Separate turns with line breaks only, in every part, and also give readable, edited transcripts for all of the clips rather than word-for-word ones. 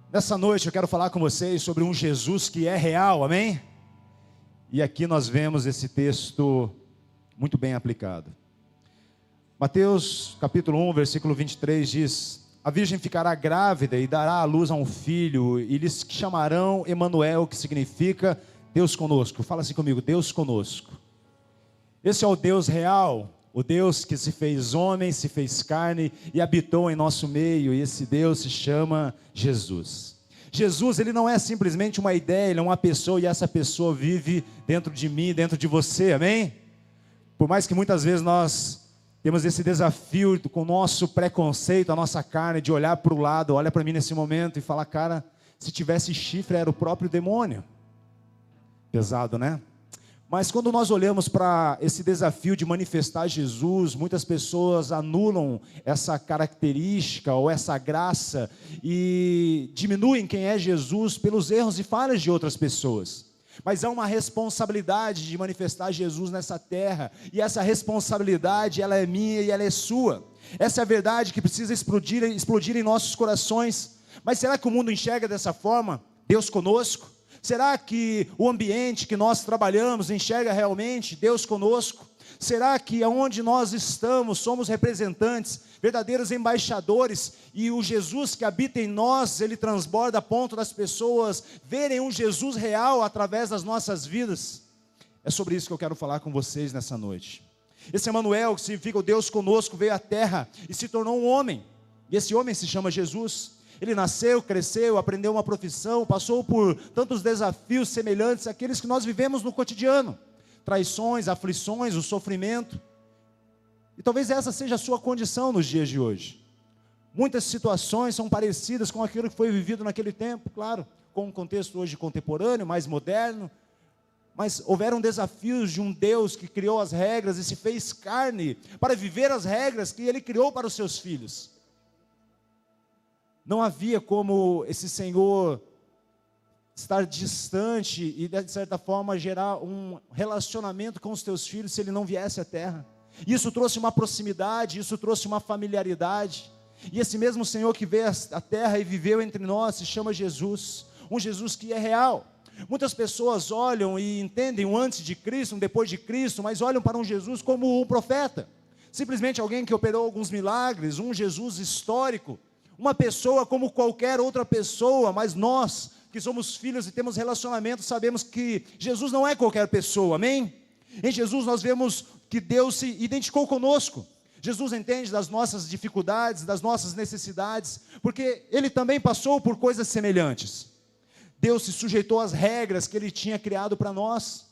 Nessa noite eu quero falar com vocês sobre um Jesus que é real, amém? E aqui nós vemos esse texto muito bem aplicado. Mateus capítulo 1, versículo 23 diz: a virgem ficará grávida e dará à luz a um filho, e lhes chamarão Emanuel, que significa Deus conosco. Fala assim comigo: Deus conosco. Esse é o Deus real, o Deus que se fez homem, se fez carne e habitou em nosso meio, e esse Deus se chama Jesus. Jesus, ele não é simplesmente uma ideia, ele é uma pessoa, e essa pessoa vive dentro de mim, dentro de você, amém? Por mais que muitas vezes nós temos esse desafio com o nosso preconceito, a nossa carne, de olhar para o lado, olha para mim nesse momento e falar: cara, se tivesse chifre era o próprio demônio. Pesado, né? Mas quando nós olhamos para esse desafio de manifestar Jesus, muitas pessoas anulam essa característica ou essa graça e diminuem quem é Jesus pelos erros e falhas de outras pessoas. Mas há uma responsabilidade de manifestar Jesus nessa terra, e essa responsabilidade, ela é minha e ela é sua. Essa é a verdade que precisa explodir em nossos corações. Mas será que o mundo enxerga dessa forma? Deus conosco? Será que o ambiente que nós trabalhamos enxerga realmente Deus conosco? Será que aonde nós estamos somos representantes, verdadeiros embaixadores, e o Jesus que habita em nós, ele transborda a ponto das pessoas verem um Jesus real através das nossas vidas? É sobre isso que eu quero falar com vocês nessa noite. Esse Emanuel, que significa o Deus conosco, veio à terra e se tornou um homem, e esse homem se chama Jesus. Ele nasceu, cresceu, aprendeu uma profissão, passou por tantos desafios semelhantes àqueles que nós vivemos no cotidiano. Traições, aflições, o sofrimento. E talvez essa seja a sua condição nos dias de hoje. Muitas situações são parecidas com aquilo que foi vivido naquele tempo, claro, com um contexto hoje contemporâneo, mais moderno. Mas houveram desafios de um Deus que criou as regras e se fez carne para viver as regras que Ele criou para os seus filhos. Não havia como esse Senhor estar distante e, de certa forma, gerar um relacionamento com os teus filhos se Ele não viesse à terra. Isso trouxe uma proximidade, isso trouxe uma familiaridade. E esse mesmo Senhor que veio à terra e viveu entre nós se chama Jesus, um Jesus que é real. Muitas pessoas olham e entendem um antes de Cristo, um depois de Cristo, mas olham para um Jesus como um profeta. Simplesmente alguém que operou alguns milagres, um Jesus histórico. Uma pessoa como qualquer outra pessoa, mas nós que somos filhos e temos relacionamento, sabemos que Jesus não é qualquer pessoa, amém? Em Jesus nós vemos que Deus se identificou conosco. Jesus entende das nossas dificuldades, das nossas necessidades, porque Ele também passou por coisas semelhantes. Deus se sujeitou às regras que Ele tinha criado para nós.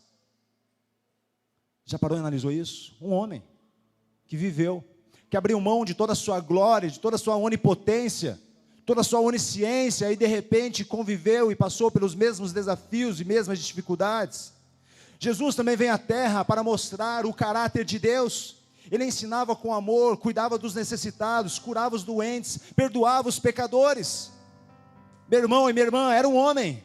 Já parou e analisou isso? Um homem que viveu, que abriu mão de toda a sua glória, de toda a sua onipotência, toda a sua onisciência, e de repente conviveu e passou pelos mesmos desafios e mesmas dificuldades. Jesus também veio à terra para mostrar o caráter de Deus. Ele ensinava com amor, cuidava dos necessitados, curava os doentes, perdoava os pecadores. Meu irmão e minha irmã, era um homem.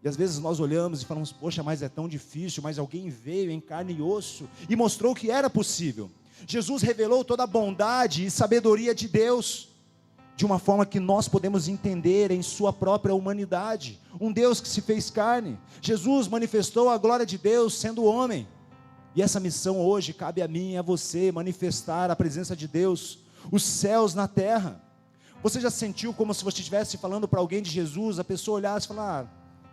E às vezes nós olhamos e falamos: poxa, mas é tão difícil. Mas alguém veio em carne e osso e mostrou que era possível. Jesus revelou toda a bondade e sabedoria de Deus, de uma forma que nós podemos entender em sua própria humanidade. Um Deus que se fez carne. Jesus manifestou a glória de Deus sendo homem. E essa missão hoje cabe a mim e a você, manifestar a presença de Deus, os céus na terra. Você já sentiu como se você estivesse falando para alguém de Jesus, a pessoa olhasse e falar: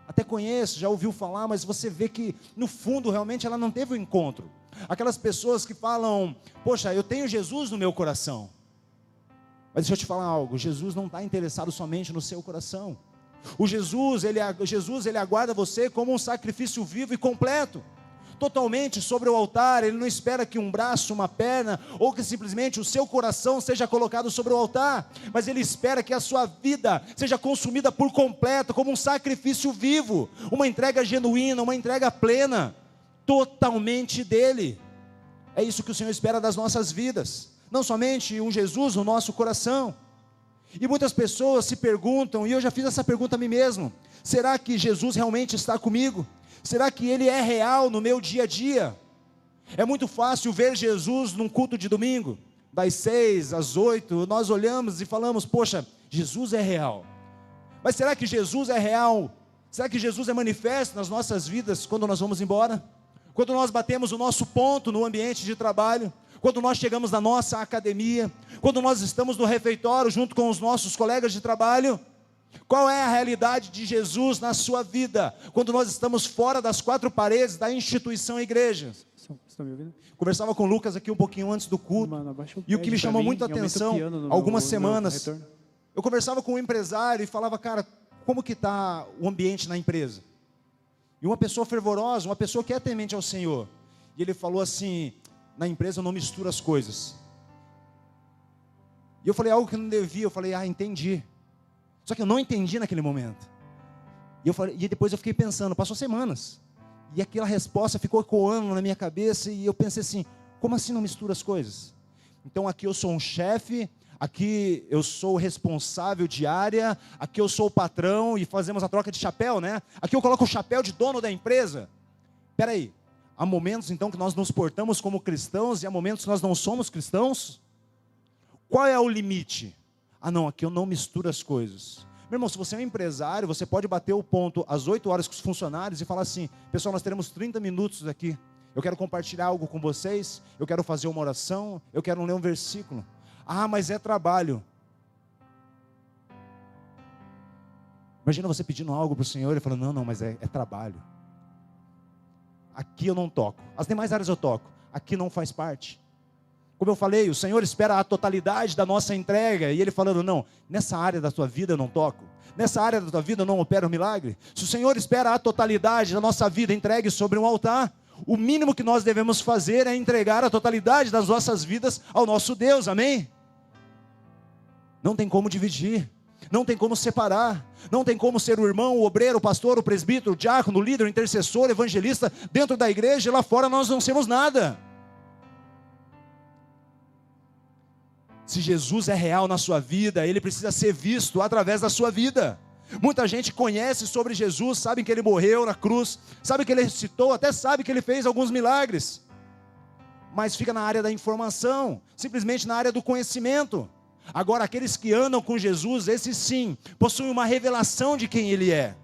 até conheço, já ouviu falar, mas você vê que no fundo realmente ela não teve o encontro. Aquelas pessoas que falam: poxa, eu tenho Jesus no meu coração. Mas deixa eu te falar algo: Jesus não está interessado somente no seu coração. Jesus ele aguarda você como um sacrifício vivo e completo, totalmente sobre o altar. Ele não espera que um braço, uma perna, ou que simplesmente o seu coração seja colocado sobre o altar, mas Ele espera que a sua vida seja consumida por completo, como um sacrifício vivo, uma entrega genuína, uma entrega plena, totalmente dEle. É isso que o Senhor espera das nossas vidas, não somente um Jesus no nosso coração. E muitas pessoas se perguntam, e eu já fiz essa pergunta a mim mesmo: será que Jesus realmente está comigo? Será que Ele é real no meu dia a dia? É muito fácil ver Jesus num culto de domingo, das 6 às 8, nós olhamos e falamos: poxa, Jesus é real. Mas será que Jesus é real? Será que Jesus é manifesto nas nossas vidas quando nós vamos embora? Quando nós batemos o nosso ponto no ambiente de trabalho? Quando nós chegamos na nossa academia? Quando nós estamos no refeitório junto com os nossos colegas de trabalho? Qual é a realidade de Jesus na sua vida? Quando nós estamos fora das quatro paredes da instituição igreja?
Estão me ouvindo?
Conversava com o Lucas aqui um pouquinho antes do culto.
Mano, abaixa o
E o que
pad
me
pra
chamou
mim
muito a
e aumenta o
atenção,
piano no
algumas
meu
semanas,
retorno.
eu conversava com um empresário e falava, cara, como que está o ambiente na empresa? E uma pessoa fervorosa, uma pessoa que é temente ao Senhor. E ele falou assim, na empresa eu não misturo as coisas. E eu falei algo que eu não devia, eu falei, entendi. Só que eu não entendi naquele momento. E depois eu fiquei pensando, passou semanas. E aquela resposta ficou ecoando na minha cabeça e eu pensei assim, como assim não mistura as coisas? Então aqui eu sou um chefe, aqui eu sou o responsável de área, aqui eu sou o patrão e fazemos a troca de chapéu, né? Aqui eu coloco o chapéu de dono da empresa. Espera aí, há momentos então que nós nos portamos como cristãos e há momentos que nós não somos cristãos? Qual é o limite? Não, aqui eu não misturo as coisas. Meu irmão, se você é um empresário, você pode bater o ponto às 8 horas com os funcionários e falar assim, pessoal, nós teremos 30 minutos aqui. Eu quero compartilhar algo com vocês, eu quero fazer uma oração, eu quero ler um versículo. Mas é trabalho. Imagina você pedindo algo para o Senhor e falando, não, mas é trabalho. Aqui eu não toco. As demais áreas eu toco. Aqui não faz parte. Como eu falei, o Senhor espera a totalidade da nossa entrega. E Ele falando, não, nessa área da tua vida eu não toco. Nessa área da tua vida eu não opero milagre. Se o Senhor espera a totalidade da nossa vida entregue sobre um altar, o mínimo que nós devemos fazer é entregar a totalidade das nossas vidas ao nosso Deus, amém? Não tem como dividir, não tem como separar, não tem como ser o irmão, o obreiro, o pastor, o presbítero, o diácono, o líder, o intercessor, o evangelista dentro da igreja e lá fora nós não somos nada. Se Jesus é real na sua vida, Ele precisa ser visto através da sua vida. Muita gente conhece sobre Jesus, sabe que Ele morreu na cruz, sabe que Ele ressuscitou, até sabe que Ele fez alguns milagres, mas fica na área da informação, simplesmente na área do conhecimento. Agora, aqueles que andam com Jesus, esses sim, possuem uma revelação de quem Ele é.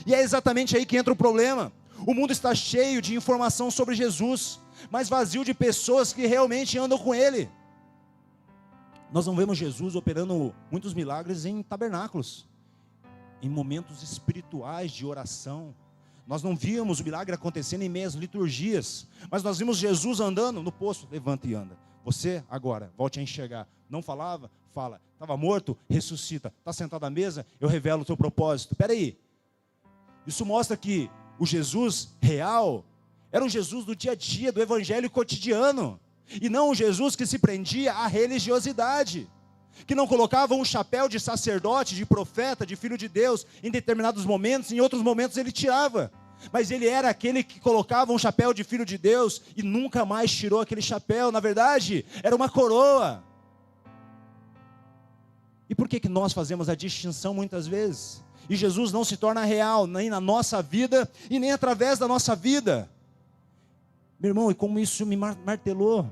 E é exatamente aí que entra o problema. O mundo está cheio de informação sobre Jesus, mas vazio de pessoas que realmente andam com Ele. Nós não vemos Jesus operando muitos milagres em tabernáculos, em momentos espirituais de oração. Nós não víamos o milagre acontecendo em meias liturgias, mas nós vimos Jesus andando no poço, levanta e anda. Você agora, volte a enxergar. Não falava? Fala. Estava morto? Ressuscita. Está sentado à mesa? Eu revelo o teu propósito. Espera aí. Isso mostra que o Jesus real era um Jesus do dia a dia, do evangelho cotidiano. E não um Jesus que se prendia à religiosidade, que não colocava um chapéu de sacerdote, de profeta, de filho de Deus em determinados momentos, em outros momentos ele tirava. Mas ele era aquele que colocava um chapéu de filho de Deus e nunca mais tirou aquele chapéu. Na verdade, era uma coroa. E por que nós fazemos a distinção muitas vezes? E Jesus não se torna real, nem na nossa vida e nem através da nossa vida. Meu irmão, e como isso me martelou.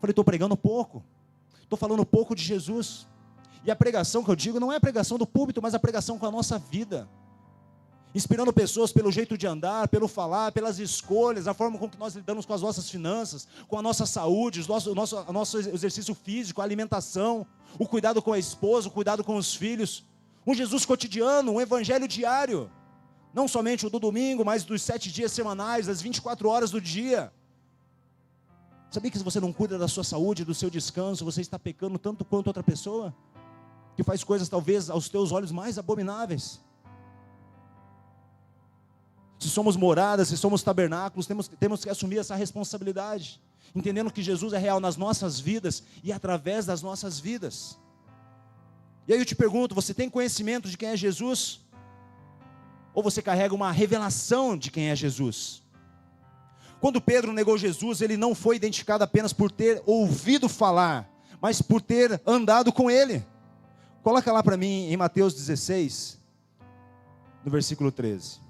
Falei, estou pregando pouco. Estou falando pouco de Jesus. E a pregação que eu digo não é a pregação do púlpito, mas a pregação com a nossa vida. Inspirando pessoas pelo jeito de andar, pelo falar, pelas escolhas, a forma com que nós lidamos com as nossas finanças, com a nossa saúde, o nosso exercício físico, a alimentação, o cuidado com a esposa, o cuidado com os filhos. Um Jesus cotidiano, um evangelho diário. Não somente o do domingo, mas dos 7 dias semanais, das 24 horas do dia. Sabia que se você não cuida da sua saúde, do seu descanso, você está pecando tanto quanto outra pessoa? Que faz coisas talvez aos teus olhos mais abomináveis. Se somos moradas, se somos tabernáculos, temos que assumir essa responsabilidade. Entendendo que Jesus é real nas nossas vidas e através das nossas vidas. E aí eu te pergunto, você tem conhecimento de quem é Jesus? Ou você carrega uma revelação de quem é Jesus? Quando Pedro negou Jesus, ele não foi identificado apenas por ter ouvido falar, mas por ter andado com ele. Coloca lá para mim em Mateus 16, no versículo 13.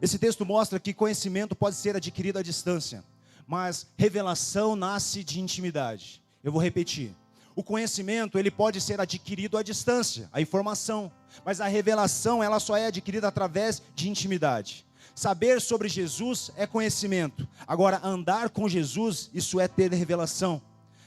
Esse texto mostra que conhecimento pode ser adquirido à distância, mas revelação nasce de intimidade. Eu vou repetir. O conhecimento, ele pode ser adquirido à distância, a informação. Mas a revelação, ela só é adquirida através de intimidade. Saber sobre Jesus é conhecimento. Agora, andar com Jesus, isso é ter revelação.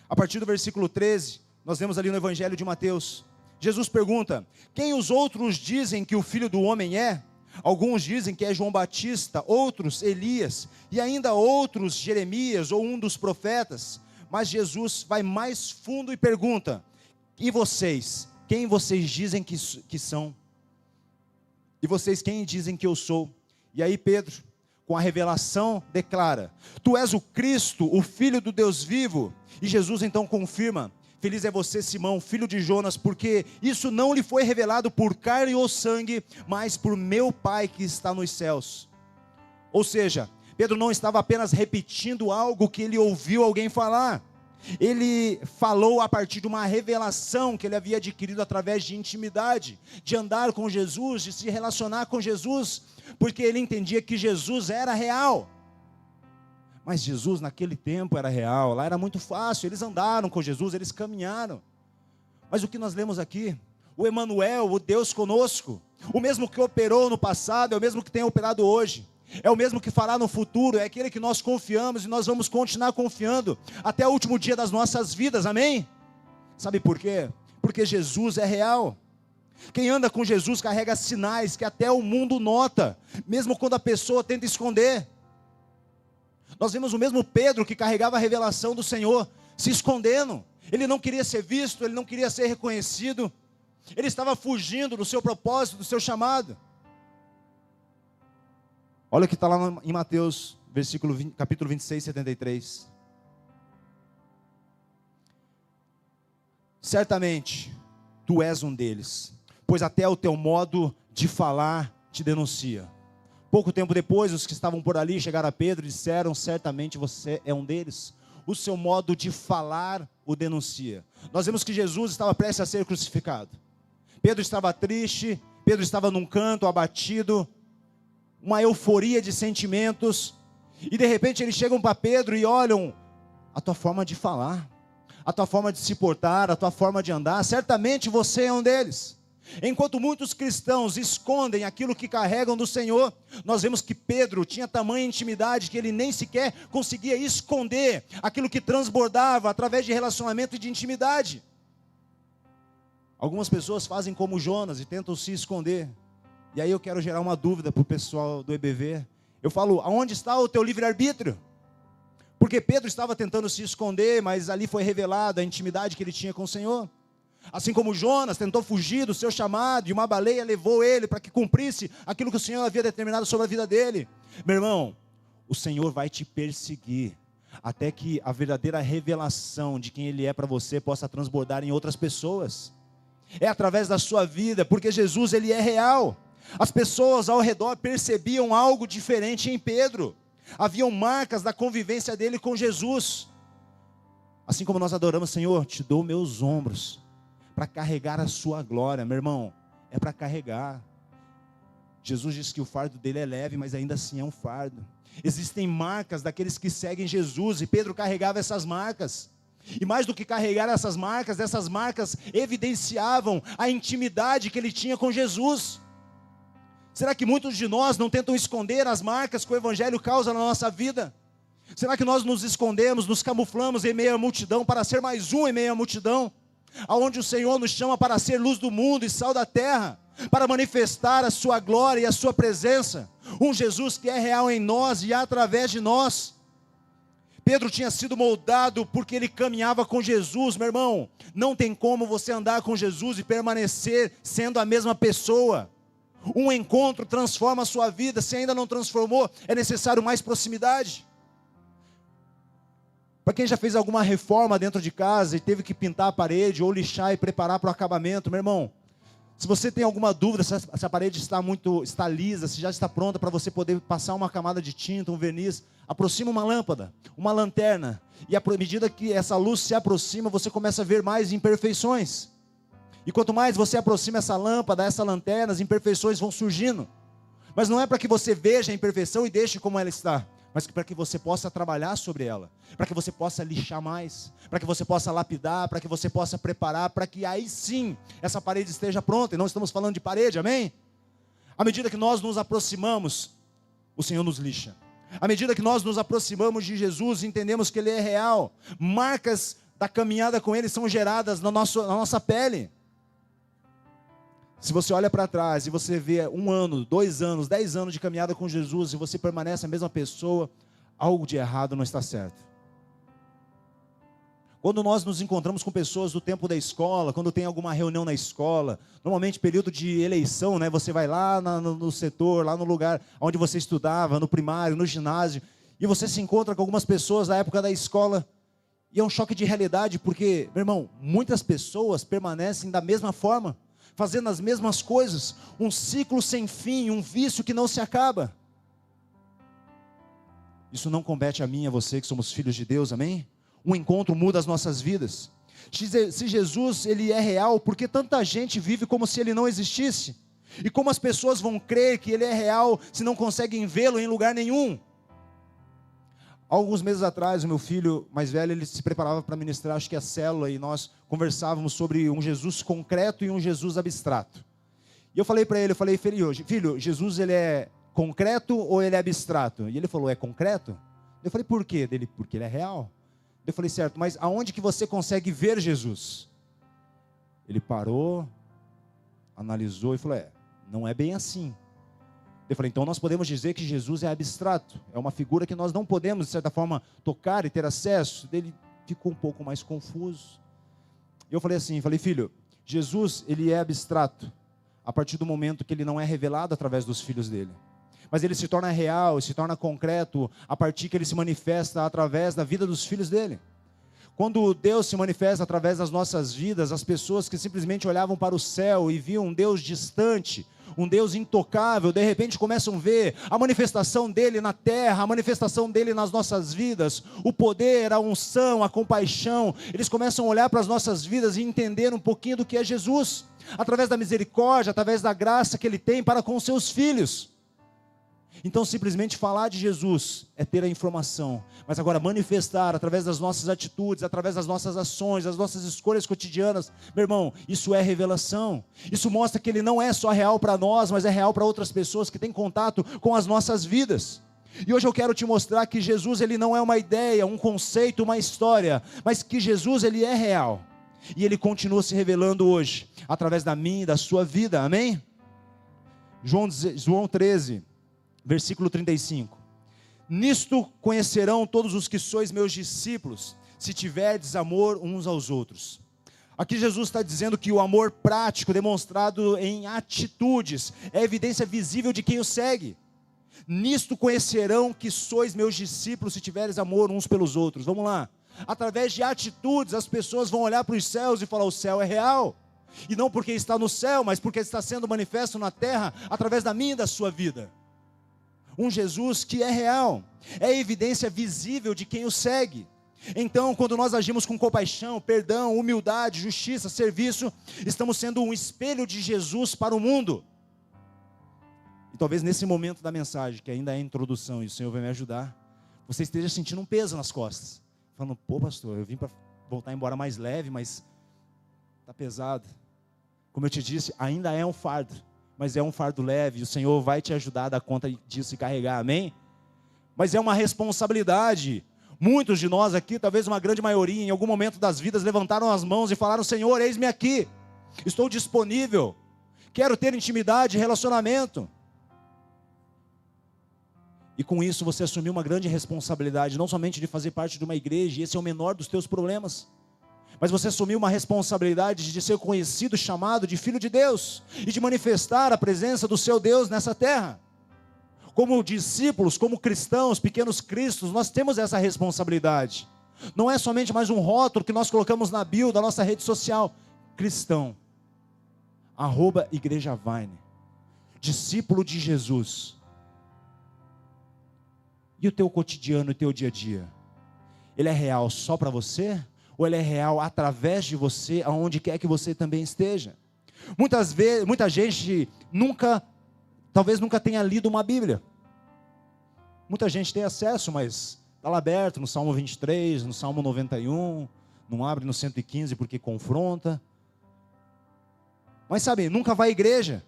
A partir do versículo 13, nós vemos ali no Evangelho de Mateus. Jesus pergunta: quem os outros dizem que o Filho do Homem é? Alguns dizem que é João Batista, outros Elias, e ainda outros Jeremias ou um dos profetas. Mas Jesus vai mais fundo e pergunta: e vocês? Quem vocês dizem que são? E vocês quem dizem que eu sou? E aí Pedro, com a revelação, declara: tu és o Cristo, o Filho do Deus vivo. E Jesus então confirma: feliz é você, Simão, filho de Jonas, porque isso não lhe foi revelado por carne ou sangue, mas por meu Pai que está nos céus. Ou seja, Pedro não estava apenas repetindo algo que ele ouviu alguém falar. Ele falou a partir de uma revelação que ele havia adquirido através de intimidade, de andar com Jesus, de se relacionar com Jesus, porque ele entendia que Jesus era real. Mas Jesus naquele tempo era real, lá era muito fácil, eles andaram com Jesus, eles caminharam. Mas o que nós lemos aqui, o Emanuel, o Deus conosco, o mesmo que operou no passado, é o mesmo que tem operado hoje, é o mesmo que fará no futuro, é aquele que nós confiamos e nós vamos continuar confiando até o último dia das nossas vidas, amém? Sabe por quê? Porque Jesus é real. Quem anda com Jesus carrega sinais que até o mundo nota, mesmo quando a pessoa tenta esconder. Nós vimos o mesmo Pedro que carregava a revelação do Senhor, se escondendo. Ele não queria ser visto, ele não queria ser reconhecido. Ele estava fugindo do seu propósito, do seu chamado. Olha o que está lá em Mateus, capítulo 26, 73. Certamente, tu és um deles, pois até o teu modo de falar te denuncia. Pouco tempo depois, os que estavam por ali chegaram a Pedro e disseram: certamente você é um deles. O seu modo de falar o denuncia. Nós vemos que Jesus estava prestes a ser crucificado. Pedro estava triste, Pedro estava num canto, abatido, uma euforia de sentimentos. E de repente eles chegam para Pedro e olham: a tua forma de falar, a tua forma de se portar, a tua forma de andar, certamente você é um deles. Enquanto muitos cristãos escondem aquilo que carregam do Senhor, nós vemos que Pedro tinha tamanha intimidade que ele nem sequer conseguia esconder aquilo que transbordava através de relacionamento e de intimidade. Algumas pessoas fazem como Jonas e tentam se esconder. E aí eu quero gerar uma dúvida para o pessoal do EBV. Eu falo: aonde está o teu livre-arbítrio? Porque Pedro estava tentando se esconder, mas ali foi revelada a intimidade que ele tinha com o Senhor. Assim como Jonas tentou fugir do seu chamado, e uma baleia levou ele para que cumprisse aquilo que o Senhor havia determinado sobre a vida dele. Meu irmão, o Senhor vai te perseguir, até que a verdadeira revelação de quem Ele é para você possa transbordar em outras pessoas. É através da sua vida, porque Jesus, Ele é real. As pessoas ao redor percebiam algo diferente em Pedro. Haviam marcas da convivência dele com Jesus. Assim como nós adoramos: Senhor, te dou meus ombros para carregar a sua glória. Meu irmão, é para carregar. Jesus disse que o fardo dele é leve, mas ainda assim é um fardo. Existem marcas daqueles que seguem Jesus, e Pedro carregava essas marcas. E mais do que carregar essas marcas evidenciavam a intimidade que ele tinha com Jesus. Será que muitos de nós não tentam esconder as marcas que o Evangelho causa na nossa vida? Será que nós nos escondemos, nos camuflamos em meio à multidão para ser mais um em meio à multidão? Aonde o Senhor nos chama para ser luz do mundo e sal da terra, para manifestar a sua glória e a sua presença. Um Jesus que é real em nós e através de nós. Pedro tinha sido moldado porque ele caminhava com Jesus. Meu irmão, não tem como você andar com Jesus e permanecer sendo a mesma pessoa. Um encontro transforma a sua vida. Se ainda não transformou, é necessário mais proximidade. Para quem já fez alguma reforma dentro de casa e teve que pintar a parede ou lixar e preparar para o acabamento, meu irmão, se você tem alguma dúvida se a parede está lisa, se já está pronta para você poder passar uma camada de tinta, um verniz, aproxima uma lâmpada, uma lanterna, e à medida que essa luz se aproxima, você começa a ver mais imperfeições. E quanto mais você aproxima essa lâmpada, essa lanterna, as imperfeições vão surgindo. Mas não é para que você veja a imperfeição e deixe como ela está, mas para que você possa trabalhar sobre ela, para que você possa lixar mais, para que você possa lapidar, para que você possa preparar, para que aí sim essa parede esteja pronta. E não estamos falando de parede, amém? À medida que nós nos aproximamos, o Senhor nos lixa. À medida que nós nos aproximamos de Jesus, entendemos que Ele é real. Marcas da caminhada com Ele são geradas na nossa pele. Se você olha para trás e você vê 1 ano, 2 anos, 10 anos de caminhada com Jesus e você permanece a mesma pessoa, algo de errado não está certo. Quando nós nos encontramos com pessoas do tempo da escola, quando tem alguma reunião na escola, normalmente período de eleição, né? Você vai lá no setor, lá no lugar onde você estudava, no primário, no ginásio, e você se encontra com algumas pessoas da época da escola, e é um choque de realidade, porque, meu irmão, muitas pessoas permanecem da mesma forma, fazendo as mesmas coisas, um ciclo sem fim, um vício que não se acaba. Isso não compete a mim e a você que somos filhos de Deus, amém? Um encontro muda as nossas vidas. Se Jesus ele é real, por que tanta gente vive como se ele não existisse? E como as pessoas vão crer que ele é real se não conseguem vê-lo em lugar nenhum? Alguns meses atrás, o meu filho mais velho, ele se preparava para ministrar, acho que a célula, e nós conversávamos sobre um Jesus concreto e um Jesus abstrato. E eu falei para ele, filho, Jesus ele é concreto ou ele é abstrato? E ele falou, é concreto? Eu falei, por quê? Dele, porque ele é real. Eu falei, certo, mas aonde que você consegue ver Jesus? Ele parou, analisou e falou, não é bem assim. Eu falei, então nós podemos dizer que Jesus é abstrato, é uma figura que nós não podemos, de certa forma, tocar e ter acesso. Ele ficou um pouco mais confuso. Eu falei assim, filho, Jesus, ele é abstrato, a partir do momento que ele não é revelado através dos filhos dele. Mas ele se torna real, se torna concreto, a partir que ele se manifesta através da vida dos filhos dele. Quando Deus se manifesta através das nossas vidas, as pessoas que simplesmente olhavam para o céu e viam um Deus distante, um Deus intocável, de repente começam a ver a manifestação dele na terra, a manifestação dele nas nossas vidas, o poder, a unção, a compaixão. Eles começam a olhar para as nossas vidas e entender um pouquinho do que é Jesus, através da misericórdia, através da graça que ele tem para com os seus filhos. Então simplesmente falar de Jesus é ter a informação, mas agora manifestar através das nossas atitudes, através das nossas ações, das nossas escolhas cotidianas, meu irmão, isso é revelação. Isso mostra que ele não é só real para nós, mas é real para outras pessoas que têm contato com as nossas vidas. E hoje eu quero te mostrar que Jesus ele não é uma ideia, um conceito, uma história, mas que Jesus ele é real. E ele continua se revelando hoje, através da minha e da sua vida, amém? João 13, versículo 35. Nisto conhecerão todos os que sois meus discípulos, se tiverdes amor uns aos outros. Aqui Jesus está dizendo que o amor prático, demonstrado em atitudes, é evidência visível de quem o segue. Nisto conhecerão que sois meus discípulos, se tiveres amor uns pelos outros. Vamos lá. Através de atitudes, as pessoas vão olhar para os céus e falar, o céu é real. E não porque está no céu, mas porque está sendo manifesto na terra, através da minha e da sua vida. Um Jesus que é real, é evidência visível de quem o segue. Então, quando nós agimos com compaixão, perdão, humildade, justiça, serviço, estamos sendo um espelho de Jesus para o mundo. E talvez nesse momento da mensagem, que ainda é a introdução, e o Senhor vai me ajudar, você esteja sentindo um peso nas costas, falando, pô pastor, eu vim para voltar embora mais leve, mas está pesado. Como eu te disse, ainda é um fardo, mas é um fardo leve, e o Senhor vai te ajudar a dar conta disso e carregar, amém? Mas é uma responsabilidade. Muitos de nós aqui, talvez uma grande maioria, em algum momento das vidas, levantaram as mãos e falaram, Senhor, eis-me aqui, estou disponível, quero ter intimidade, relacionamento. E com isso você assumiu uma grande responsabilidade, não somente de fazer parte de uma igreja, e esse é o menor dos teus problemas, mas você assumiu uma responsabilidade de ser conhecido, chamado de filho de Deus, e de manifestar a presença do seu Deus nessa terra. Como discípulos, como cristãos, pequenos cristos, nós temos essa responsabilidade. Não é somente mais um rótulo que nós colocamos na bio da nossa rede social. Cristão, @Igreja Vine, discípulo de Jesus. E o teu cotidiano, o teu dia a dia? Ele é real só para você? Ou ele é real através de você, aonde quer que você também esteja? Muita gente talvez nunca tenha lido uma Bíblia. Muita gente tem acesso, mas está lá aberto no Salmo 23, no Salmo 91, não abre no 115 porque confronta. Mas sabe, nunca vai à igreja,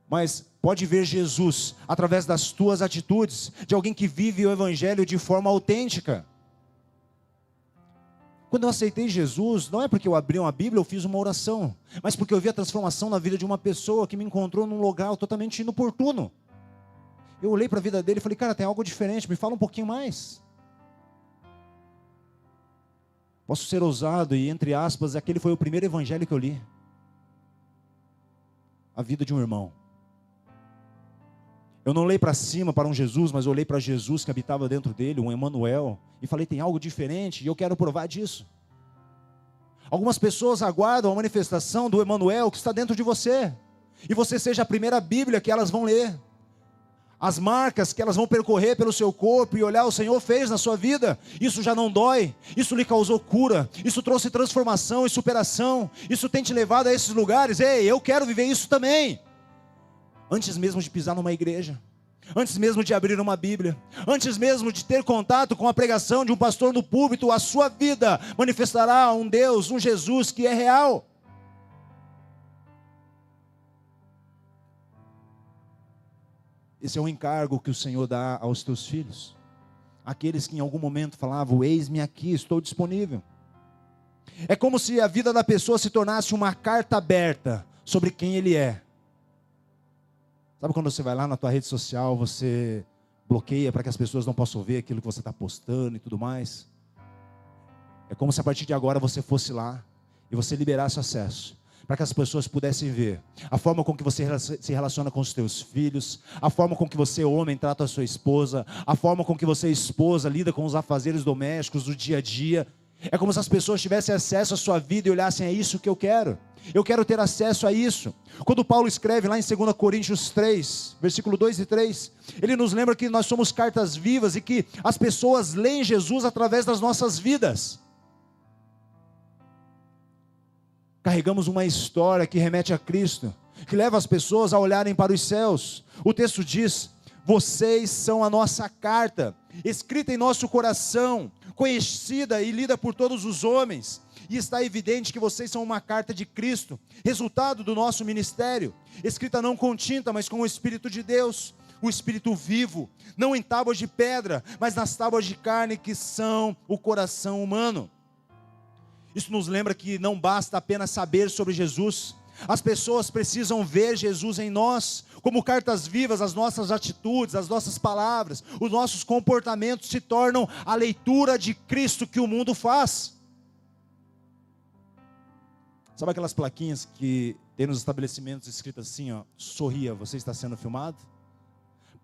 mas pode ver Jesus através das tuas atitudes, de alguém que vive o evangelho de forma autêntica. Quando eu aceitei Jesus, não é porque eu abri uma Bíblia, eu fiz uma oração, mas porque eu vi a transformação na vida de uma pessoa que me encontrou num lugar totalmente inoportuno. Eu olhei para a vida dele e falei, cara, tem algo diferente, me fala um pouquinho mais. Posso ser ousado e, entre aspas, aquele foi o primeiro evangelho que eu li. A vida de um irmão. Eu não olhei para cima para um Jesus, mas eu olhei para Jesus que habitava dentro dele, um Emanuel, e falei, tem algo diferente e eu quero provar disso. Algumas pessoas aguardam a manifestação do Emanuel que está dentro de você, e você seja a primeira Bíblia que elas vão ler. As marcas que elas vão percorrer pelo seu corpo e olhar o Senhor fez na sua vida, isso já não dói, isso lhe causou cura, isso trouxe transformação e superação, isso tem te levado a esses lugares. Ei, eu quero viver isso também. Antes mesmo de pisar numa igreja, antes mesmo de abrir uma Bíblia, antes mesmo de ter contato com a pregação de um pastor no púlpito, a sua vida manifestará um Deus, um Jesus que é real. Esse é um encargo que o Senhor dá aos teus filhos. Aqueles que em algum momento falavam, eis-me aqui, estou disponível. É como se a vida da pessoa se tornasse uma carta aberta sobre quem ele é. Sabe quando você vai lá na tua rede social, você bloqueia para que as pessoas não possam ver aquilo que você está postando e tudo mais? É como se a partir de agora você fosse lá e você liberasse acesso, para que as pessoas pudessem ver a forma com que você se relaciona com os teus filhos, a forma com que você, homem, trata a sua esposa, a forma com que você, esposa, lida com os afazeres domésticos do dia a dia. É como se as pessoas tivessem acesso à sua vida e olhassem, é isso que eu quero ter acesso a isso. Quando Paulo escreve lá em 2 Coríntios 3, versículo 2 e 3, ele nos lembra que nós somos cartas vivas e que as pessoas leem Jesus através das nossas vidas. Carregamos uma história que remete a Cristo, que leva as pessoas a olharem para os céus. O texto diz, vocês são a nossa carta, escrita em nosso coração, conhecida e lida por todos os homens, e está evidente que vocês são uma carta de Cristo, resultado do nosso ministério, escrita não com tinta, mas com o Espírito de Deus, o Espírito vivo, não em tábuas de pedra, mas nas tábuas de carne que são o coração humano. Isso nos lembra que não basta apenas saber sobre Jesus, as pessoas precisam ver Jesus em nós, como cartas vivas. As nossas atitudes, as nossas palavras, os nossos comportamentos se tornam a leitura de Cristo que o mundo faz. Sabe aquelas plaquinhas que tem nos estabelecimentos escritas assim, ó, sorria, você está sendo filmado?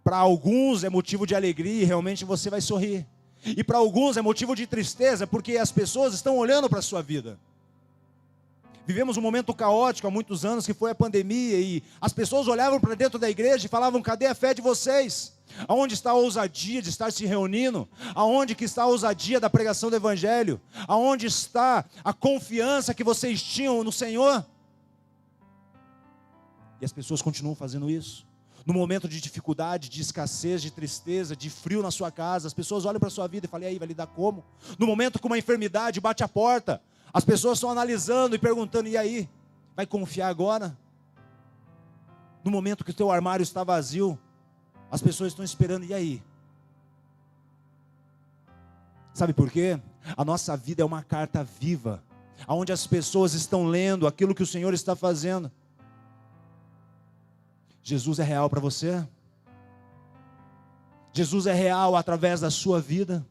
Para alguns é motivo de alegria e realmente você vai sorrir. E para alguns é motivo de tristeza, porque as pessoas estão olhando para a sua vida. Vivemos um momento caótico há muitos anos, que foi a pandemia, e as pessoas olhavam para dentro da igreja e falavam, cadê a fé de vocês? Aonde está a ousadia de estar se reunindo? Aonde que está a ousadia da pregação do Evangelho? Aonde está a confiança que vocês tinham no Senhor? E as pessoas continuam fazendo isso. No momento de dificuldade, de escassez, de tristeza, de frio na sua casa, as pessoas olham para a sua vida e falam, e aí, vai lidar como? No momento que uma enfermidade bate a porta, as pessoas estão analisando e perguntando, e aí, vai confiar agora? No momento que o teu armário está vazio, as pessoas estão esperando, e aí? Sabe por quê? A nossa vida é uma carta viva, onde as pessoas estão lendo aquilo que o Senhor está fazendo. Jesus é real para você? Jesus é real através da sua vida?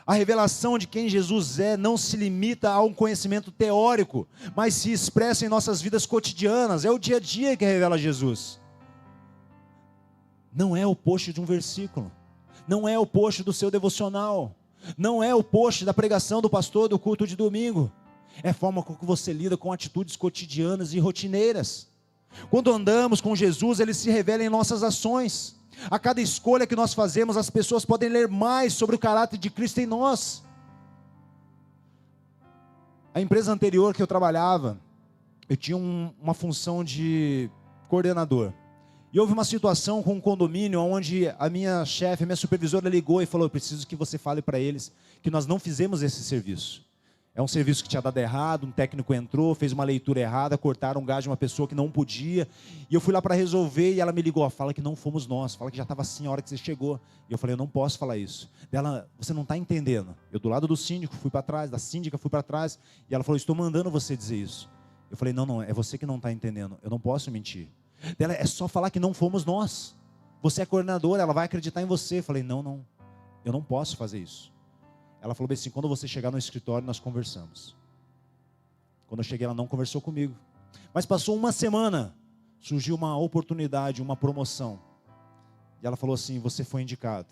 A revelação de quem Jesus é não se limita a um conhecimento teórico, mas se expressa em nossas vidas cotidianas. É o dia a dia que revela Jesus. Não é o post de um versículo, não é o post do seu devocional, não é o post da pregação do pastor do culto de domingo. É a forma com que você lida com atitudes cotidianas e rotineiras. Quando andamos com Jesus, Ele se revela em nossas ações. A cada escolha que nós fazemos, as pessoas podem ler mais sobre o caráter de Cristo em nós. A empresa anterior que eu trabalhava, eu tinha uma função de coordenador. E houve uma situação com um condomínio onde a minha chefe, a minha supervisora ligou e falou: eu preciso que você fale para eles que nós não fizemos esse serviço. É um serviço que tinha dado errado, um técnico entrou, fez uma leitura errada, cortaram um gás de uma pessoa que não podia. E eu fui lá para resolver e ela me ligou: fala que não fomos nós, fala que já estava assim a hora que você chegou. E eu falei: eu não posso falar isso. Ela: você não está entendendo. Eu do lado do síndico fui para trás, da síndica fui para trás. E ela falou: estou mandando você dizer isso. Eu falei: não, é você que não está entendendo. Eu não posso mentir. Ela: é só falar que não fomos nós. Você é coordenadora, ela vai acreditar em você. Eu falei: não, eu não posso fazer isso. Ela falou bem assim: quando você chegar no escritório, nós conversamos. Quando eu cheguei, ela não conversou comigo. Mas passou uma semana, surgiu uma oportunidade, uma promoção. E ela falou assim: você foi indicado.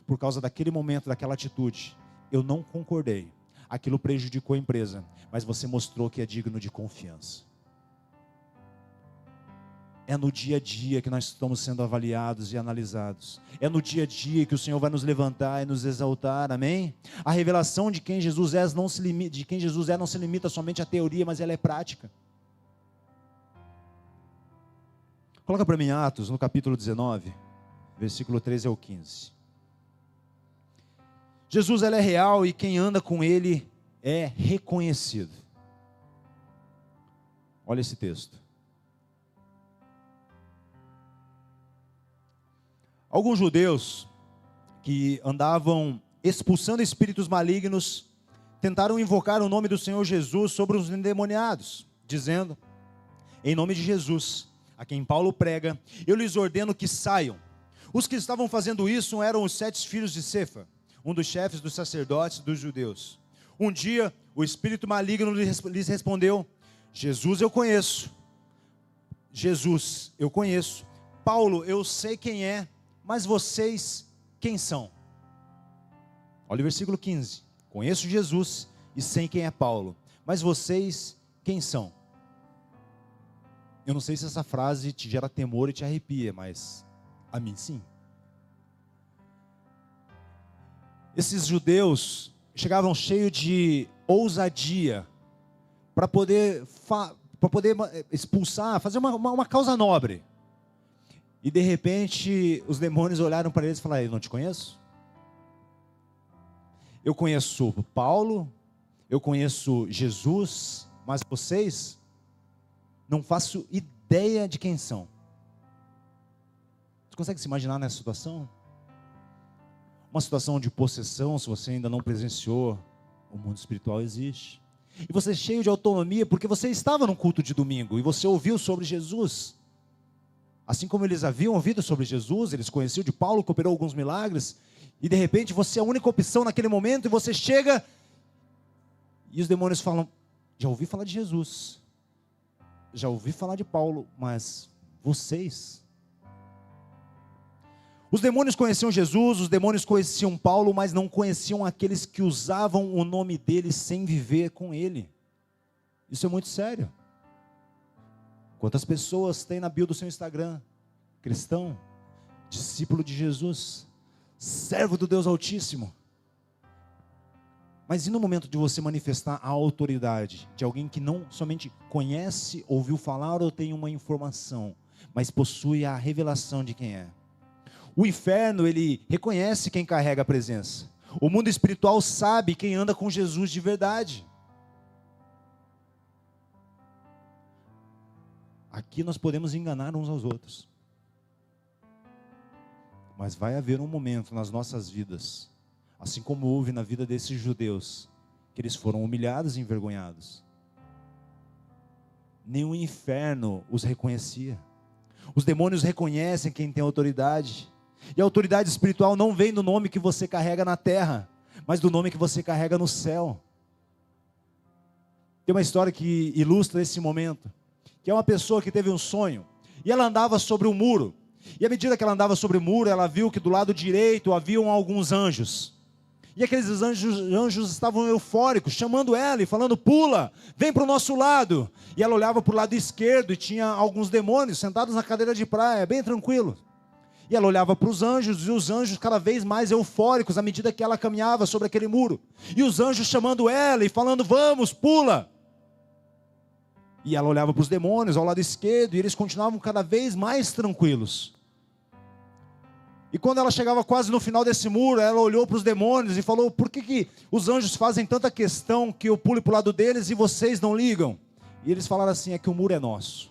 Por causa daquele momento, daquela atitude, eu não concordei. Aquilo prejudicou a empresa, mas você mostrou que é digno de confiança. É no dia a dia que nós estamos sendo avaliados e analisados. É no dia a dia que o Senhor vai nos levantar e nos exaltar, amém? A revelação de quem Jesus é não se limita somente à teoria, mas ela é prática. Coloca para mim Atos, no capítulo 19, versículo 13 ao 15. Jesus, ele é real e quem anda com ele é reconhecido. Olha esse texto. Alguns judeus que andavam expulsando espíritos malignos tentaram invocar o nome do Senhor Jesus sobre os endemoniados, dizendo: em nome de Jesus, a quem Paulo prega, eu lhes ordeno que saiam. Os que estavam fazendo isso eram os 7 filhos de Cefa, um dos chefes dos sacerdotes dos judeus. Um dia, o espírito maligno lhes respondeu: Jesus eu conheço. Jesus eu conheço. Paulo eu sei quem é. Mas vocês, quem são? Olha o versículo 15. Conheço Jesus e sei quem é Paulo. Mas vocês, quem são? Eu não sei se essa frase te gera temor e te arrepia, mas a mim sim. Esses judeus chegavam cheios de ousadia para poder expulsar, fazer uma causa nobre. E de repente, os demônios olharam para eles e falaram: eu não te conheço? Eu conheço Paulo, eu conheço Jesus, mas vocês, não faço ideia de quem são. Você consegue se imaginar nessa situação? Uma situação de possessão, se você ainda não presenciou, o mundo espiritual existe. E você é cheio de autonomia, porque você estava num culto de domingo, e você ouviu sobre Jesus. Assim como eles haviam ouvido sobre Jesus, eles conheciam de Paulo, que operou alguns milagres, e de repente você é a única opção naquele momento, e você chega, e os demônios falam: já ouvi falar de Jesus, já ouvi falar de Paulo, mas vocês? Os demônios conheciam Jesus, os demônios conheciam Paulo, mas não conheciam aqueles que usavam o nome dele sem viver com ele. Isso é muito sério. Quantas pessoas tem na bio do seu Instagram? Cristão, discípulo de Jesus, servo do Deus Altíssimo. Mas e no momento de você manifestar a autoridade de alguém que não somente conhece, ouviu falar ou tem uma informação, mas possui a revelação de quem é? O inferno, ele reconhece quem carrega a presença. O mundo espiritual sabe quem anda com Jesus de verdade. Aqui nós podemos enganar uns aos outros. Mas vai haver um momento nas nossas vidas, assim como houve na vida desses judeus, que eles foram humilhados e envergonhados. Nem o inferno os reconhecia. Os demônios reconhecem quem tem autoridade. E a autoridade espiritual não vem do nome que você carrega na terra, mas do nome que você carrega no céu. Tem uma história que ilustra esse momento, que é uma pessoa que teve um sonho, e ela andava sobre um muro, e à medida que ela andava sobre o muro, ela viu que do lado direito haviam alguns anjos, e aqueles anjos estavam eufóricos, chamando ela e falando: pula, vem para o nosso lado. E ela olhava para o lado esquerdo e tinha alguns demônios sentados na cadeira de praia, bem tranquilo. E ela olhava para os anjos, e os anjos cada vez mais eufóricos, à medida que ela caminhava sobre aquele muro. E os anjos chamando ela e falando: vamos, pula. E ela olhava para os demônios ao lado esquerdo, e eles continuavam cada vez mais tranquilos. E quando ela chegava quase no final desse muro, ela olhou para os demônios e falou: por que os anjos fazem tanta questão que eu pule para o lado deles e vocês não ligam? E eles falaram assim: é que o muro é nosso.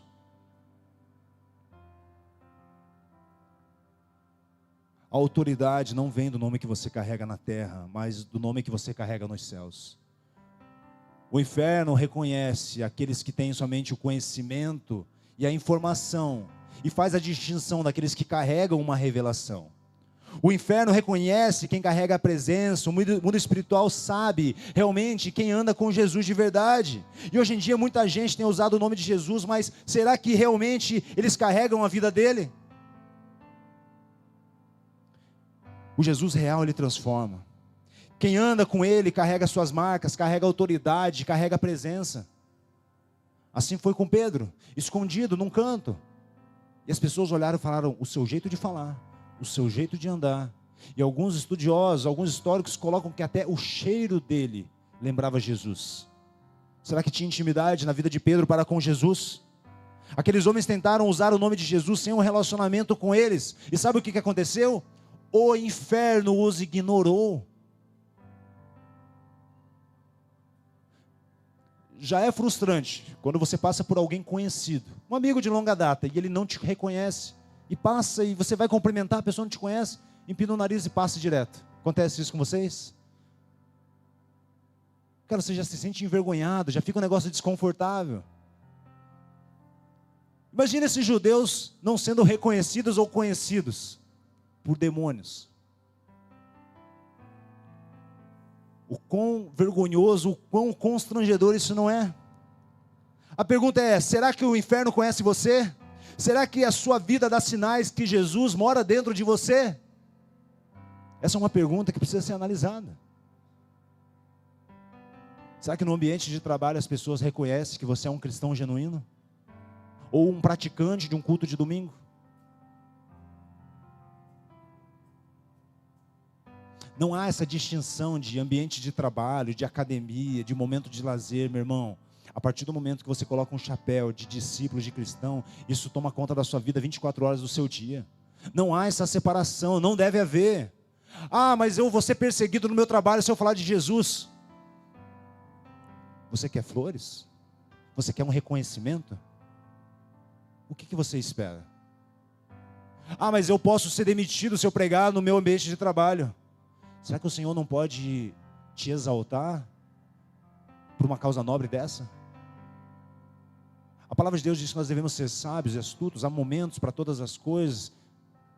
A autoridade não vem do nome que você carrega na terra, mas do nome que você carrega nos céus. O inferno reconhece aqueles que têm somente o conhecimento e a informação, e faz a distinção daqueles que carregam uma revelação. O inferno reconhece quem carrega a presença, o mundo espiritual sabe realmente quem anda com Jesus de verdade. E hoje em dia muita gente tem usado o nome de Jesus, mas será que realmente eles carregam a vida dele? O Jesus real, ele transforma. Quem anda com ele carrega suas marcas, carrega autoridade, carrega a presença. Assim foi com Pedro, escondido num canto. E as pessoas olharam e falaram: o seu jeito de falar, o seu jeito de andar. E alguns estudiosos, alguns históricos colocam que até o cheiro dele lembrava Jesus. Será que tinha intimidade na vida de Pedro para com Jesus? Aqueles homens tentaram usar o nome de Jesus sem um relacionamento com eles. E sabe o que aconteceu? O inferno os ignorou. Já é frustrante quando você passa por alguém conhecido, um amigo de longa data, e ele não te reconhece, e passa, e você vai cumprimentar, a pessoa não te conhece, empina o nariz e passa direto. Acontece isso com vocês? Cara, você já se sente envergonhado, já fica um negócio desconfortável. Imagina esses judeus não sendo reconhecidos ou conhecidos por demônios. O quão vergonhoso, o quão constrangedor isso não é? A pergunta é: será que o inferno conhece você? Será que a sua vida dá sinais que Jesus mora dentro de você? Essa é uma pergunta que precisa ser analisada. Será que no ambiente de trabalho as pessoas reconhecem que você é um cristão genuíno? Ou um praticante de um culto de domingo? Não há essa distinção de ambiente de trabalho, de academia, de momento de lazer, meu irmão. A partir do momento que você coloca um chapéu de discípulo, de cristão, isso toma conta da sua vida 24 horas do seu dia. Não há essa separação, não deve haver. Ah, mas eu vou ser perseguido no meu trabalho se eu falar de Jesus. Você quer flores? Você quer um reconhecimento? O que você espera? Ah, mas eu posso ser demitido se eu pregar no meu ambiente de trabalho. Será que o Senhor não pode te exaltar por uma causa nobre dessa? A palavra de Deus diz que nós devemos ser sábios e astutos, há momentos para todas as coisas,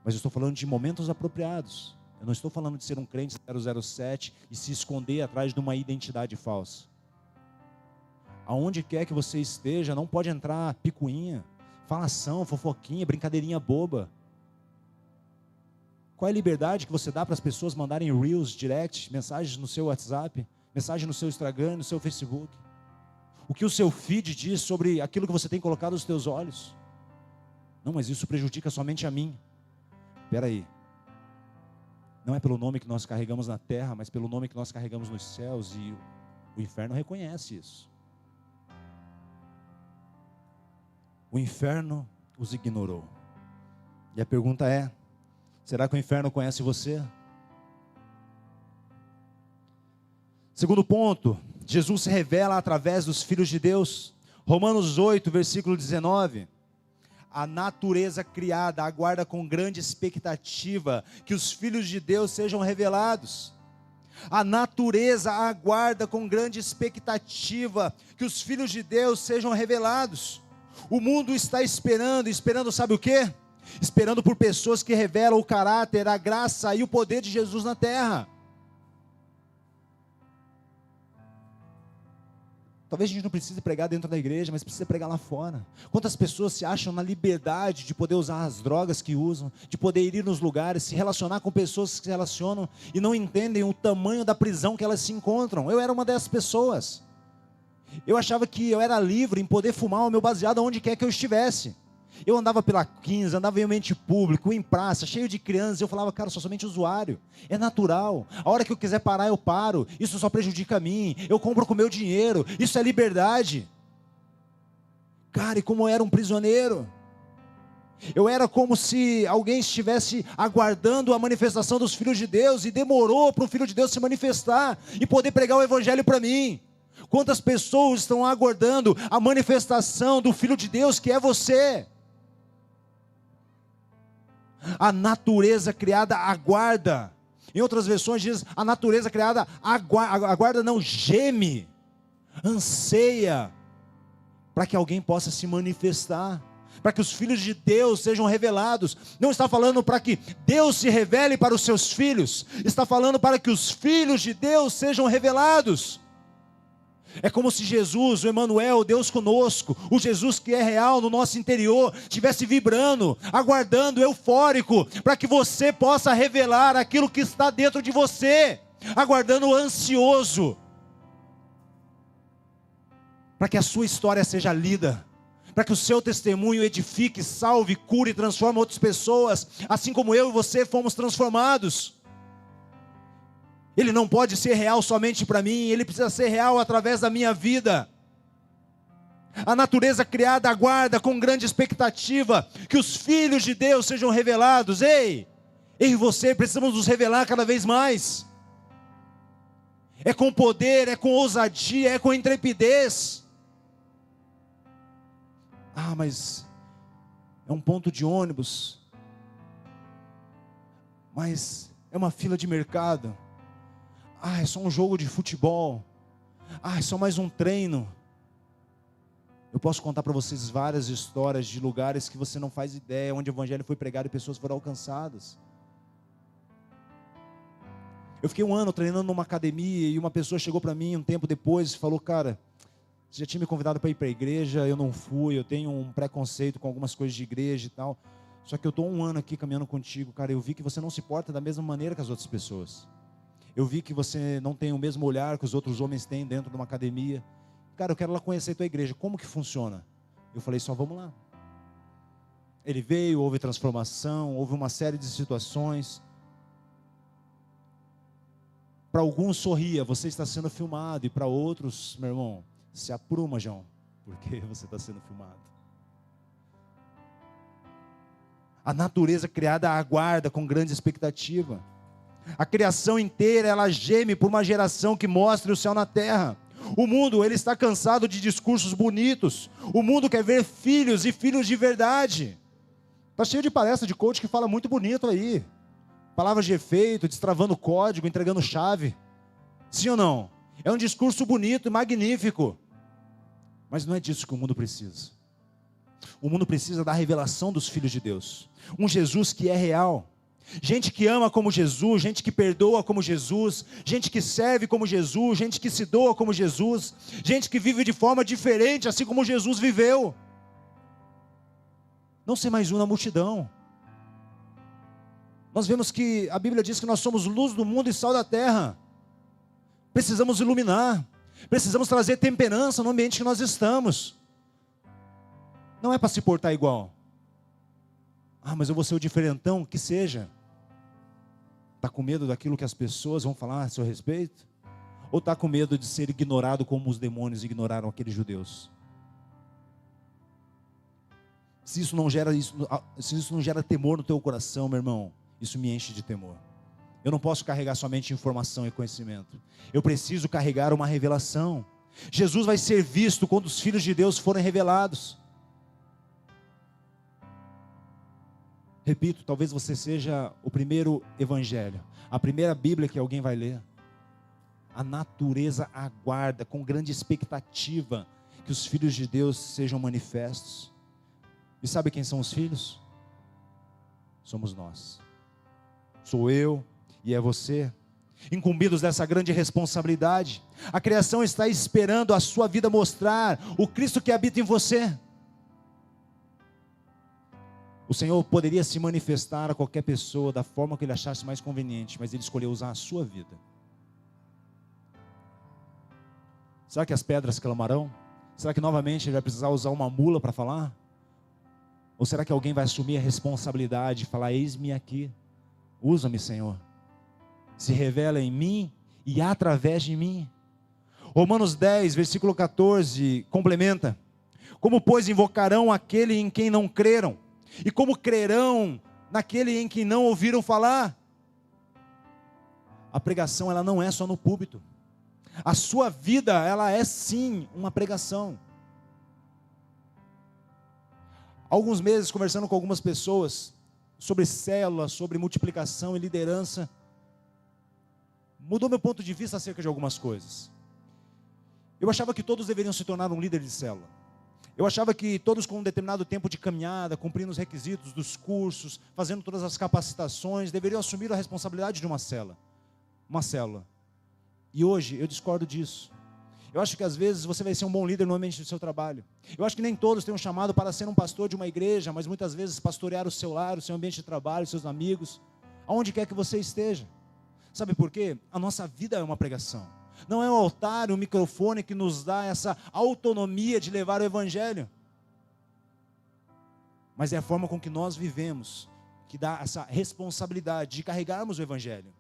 mas eu estou falando de momentos apropriados. Eu não estou falando de ser um crente 007 e se esconder atrás de uma identidade falsa. Aonde quer que você esteja, não pode entrar picuinha, falação, fofoquinha, brincadeirinha boba. Qual é a liberdade que você dá para as pessoas mandarem reels, direct, mensagens no seu WhatsApp, mensagem no seu Instagram, no seu Facebook? O que o seu feed diz sobre aquilo que você tem colocado nos teus olhos? Não, mas isso prejudica somente a mim. Espera aí. Não é pelo nome que nós carregamos na terra, mas pelo nome que nós carregamos nos céus, e o inferno reconhece isso. O inferno os ignorou. E a pergunta é: será que o inferno conhece você? Segundo ponto, Jesus se revela através dos filhos de Deus. Romanos 8, versículo 19. A natureza criada aguarda com grande expectativa que os filhos de Deus sejam revelados. A natureza aguarda com grande expectativa que os filhos de Deus sejam revelados. O mundo está esperando, sabe o quê? Esperando por pessoas que revelam o caráter, a graça e o poder de Jesus na terra. Talvez a gente não precise pregar dentro da igreja, mas precisa pregar lá fora. Quantas pessoas se acham na liberdade de poder usar as drogas que usam, de poder ir nos lugares, se relacionar com pessoas que se relacionam e não entendem o tamanho da prisão que elas se encontram. Eu era uma dessas pessoas. Eu achava que eu era livre em poder fumar o meu baseado onde quer que eu estivesse. Eu andava pela 15, andava em ambiente público, em praça, cheio de crianças. Eu falava: cara, eu sou somente usuário. É natural. A hora que eu quiser parar, eu paro. Isso só prejudica a mim. Eu compro com o meu dinheiro. Isso é liberdade. Cara, e como eu era um prisioneiro. Eu era como se alguém estivesse aguardando a manifestação dos filhos de Deus, e demorou para o Filho de Deus se manifestar e poder pregar o Evangelho para mim. Quantas pessoas estão aguardando a manifestação do Filho de Deus, que é você? A natureza criada aguarda. Em outras versões diz, a natureza criada aguarda não, geme, anseia, para que alguém possa se manifestar, para que os filhos de Deus sejam revelados. Não está falando para que Deus se revele para os seus filhos, está falando para que os filhos de Deus sejam revelados. É como se Jesus, o Emanuel, Deus conosco, o Jesus que é real no nosso interior, estivesse vibrando, aguardando, eufórico, para que você possa revelar aquilo que está dentro de você, aguardando ansioso, para que a sua história seja lida, para que o seu testemunho edifique, salve, cure e transforme outras pessoas, assim como eu e você fomos transformados. Ele não pode ser real somente para mim, ele precisa ser real através da minha vida. A natureza criada aguarda com grande expectativa que os filhos de Deus sejam revelados. Ei, eu e você precisamos nos revelar cada vez mais. É com poder, é com ousadia, é com intrepidez. Ah, mas é um ponto de ônibus, mas é uma fila de mercado. Ah, é só um jogo de futebol. Ah, é só mais um treino. Eu posso contar para vocês várias histórias de lugares que você não faz ideia, onde o Evangelho foi pregado e pessoas foram alcançadas. Eu fiquei um ano treinando numa academia e uma pessoa chegou para mim um tempo depois e falou: cara, você já tinha me convidado para ir para a igreja, eu não fui, eu tenho um preconceito com algumas coisas de igreja e tal. Só que eu estou um ano aqui caminhando contigo, cara, eu vi que você não se porta da mesma maneira que as outras pessoas. Eu vi que você não tem o mesmo olhar que os outros homens têm dentro de uma academia. Cara, eu quero lá conhecer a tua igreja. Como que funciona? Eu falei: só vamos lá. Ele veio, houve transformação, houve uma série de situações. Para alguns sorria, você está sendo filmado. E para outros, meu irmão, se apruma, João, porque você está sendo filmado. A natureza criada aguarda com grande expectativa. A criação inteira, ela geme por uma geração que mostre o céu na terra. O mundo, ele está cansado de discursos bonitos. O mundo quer ver filhos e filhos de verdade. Está cheio de palestra de coach que fala muito bonito aí. Palavras de efeito, destravando código, entregando chave. Sim ou não? É um discurso bonito e magnífico. Mas não é disso que o mundo precisa. O mundo precisa da revelação dos filhos de Deus. Um Jesus que é real. Gente que ama como Jesus, gente que perdoa como Jesus, gente que serve como Jesus, gente que se doa como Jesus, gente que vive de forma diferente, assim como Jesus viveu. Não ser mais um na multidão. Nós vemos que a Bíblia diz que nós somos luz do mundo e sal da terra. Precisamos iluminar, precisamos trazer temperança no ambiente que nós estamos. Não é para se portar igual. Ah, mas eu vou ser o diferentão, que seja. Está com medo daquilo que as pessoas vão falar a seu respeito? Ou está com medo de ser ignorado como os demônios ignoraram aqueles judeus? Se isso não gera temor no teu coração, meu irmão, isso me enche de temor. Eu não posso carregar somente informação e conhecimento. Eu preciso carregar uma revelação. Jesus vai ser visto quando os filhos de Deus forem revelados. Repito, talvez você seja o primeiro evangelho, a primeira Bíblia que alguém vai ler. A natureza aguarda com grande expectativa que os filhos de Deus sejam manifestos. E sabe quem são os filhos? Somos nós. Sou eu e é você, incumbidos dessa grande responsabilidade. A criação está esperando a sua vida mostrar o Cristo que habita em você. O Senhor poderia se manifestar a qualquer pessoa da forma que Ele achasse mais conveniente, mas Ele escolheu usar a sua vida. Será que as pedras clamarão? Será que novamente Ele vai precisar usar uma mula para falar? Ou será que alguém vai assumir a responsabilidade e falar: eis-me aqui, usa-me, Senhor, se revela em mim e através de mim? Romanos 10, versículo 14, complementa: Como, pois, invocarão aquele em quem não creram? E como crerão naquele em quem não ouviram falar? A pregação, ela não é só no púlpito. A sua vida, ela é sim uma pregação. Há alguns meses, conversando com algumas pessoas sobre célula, sobre multiplicação e liderança, mudou meu ponto de vista acerca de algumas coisas. Eu achava que todos deveriam se tornar um líder de célula. Eu achava que todos com um determinado tempo de caminhada, cumprindo os requisitos dos cursos, fazendo todas as capacitações, deveriam assumir a responsabilidade de uma célula. E hoje eu discordo disso. Eu acho que às vezes você vai ser um bom líder no ambiente do seu trabalho. Eu acho que nem todos têm um chamado para ser um pastor de uma igreja, mas muitas vezes pastorear o seu lar, o seu ambiente de trabalho, os seus amigos, aonde quer que você esteja. Sabe por quê? A nossa vida é uma pregação. Não é o altar, o microfone que nos dá essa autonomia de levar o evangelho. Mas é a forma com que nós vivemos que dá essa responsabilidade de carregarmos o evangelho.